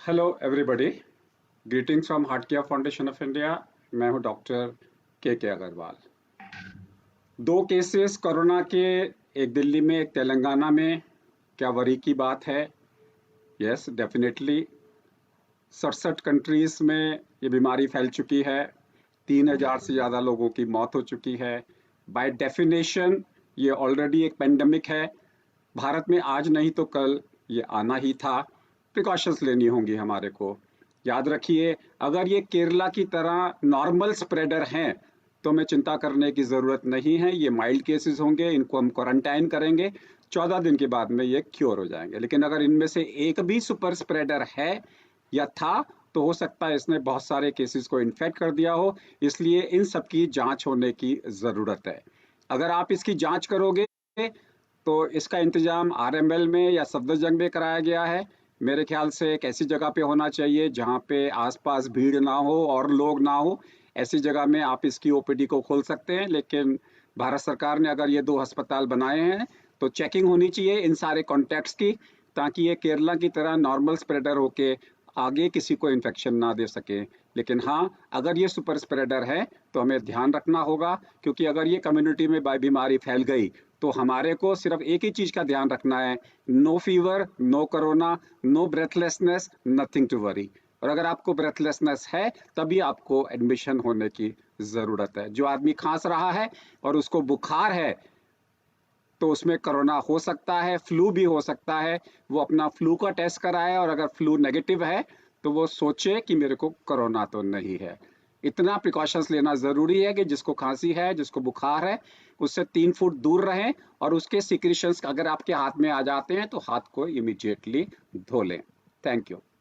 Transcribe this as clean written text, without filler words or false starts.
Hello everybody, greetings from heart care foundation of India. मैं हूं doctor के अग्रवाल। दो केसेस कोरोना के, एक दिल्ली में एक तेलंगाना में। क्या वरी की बात है? यस, डेफिनेटली 67 कंट्रीज में ये बीमारी फैल चुकी है। 3000 से ज़्यादा लोगों की मौत हो चुकी है। बाय डेफिनेशन ये ऑलरेडी एक पेंडेमिक है। भारत में आज नहीं तो कल ये आना ही था। प्रिकॉशंस लेनी होंगी हमारे को। याद रखिए, अगर ये केरला की तरह नॉर्मल स्प्रेडर हैं तो हमें चिंता करने की ज़रूरत नहीं है। ये माइल्ड केसेस होंगे, इनको हम क्वारंटाइन करेंगे, 14 दिन के बाद में ये क्योर हो जाएंगे। लेकिन अगर इनमें से एक भी सुपर स्प्रेडर है या था तो हो सकता है इसने बहुत सारे केसेस को इन्फेक्ट कर दिया हो। इसलिए इन सब की जांच होने की ज़रूरत है। अगर आप इसकी जांच करोगे तो इसका इंतजाम आरएमएल में या सफदरजंग में कराया गया है। मेरे ख्याल से एक ऐसी जगह पे होना चाहिए जहाँ पे आसपास भीड़ ना हो और लोग ना हो। ऐसी जगह में आप इसकी ओपीडी को खोल सकते हैं। लेकिन भारत सरकार ने अगर ये 2 अस्पताल बनाए हैं तो चेकिंग होनी चाहिए इन सारे कॉन्टैक्ट्स की, ताकि ये केरला की तरह नॉर्मल स्प्रेडर होके आगे किसी को इन्फेक्शन ना दे सके। लेकिन हाँ, अगर ये सुपर स्प्रेडर है तो हमें ध्यान रखना होगा, क्योंकि अगर ये कम्युनिटी में बीमारी फैल गई तो हमारे को सिर्फ एक ही चीज का ध्यान रखना है, no fever, no corona, no breathlessness, nothing to worry. और अगर आपको ब्रेथलेसनेस है तभी आपको एडमिशन होने की जरूरत है। जो आदमी खांस रहा है और उसको बुखार है तो उसमें कोरोना हो सकता है, फ्लू भी हो सकता है। वो अपना फ्लू का टेस्ट कराए और अगर फ्लू नेगेटिव है तो वो सोचे कि मेरे को कोरोना तो नहीं है। इतना प्रिकॉशंस लेना ज़रूरी है कि जिसको खांसी है, जिसको बुखार है, उससे 3 फुट दूर रहें और उसके सिक्रीशंस अगर आपके हाथ में आ जाते हैं तो हाथ को इमीडिएटली धो लें। Thank you.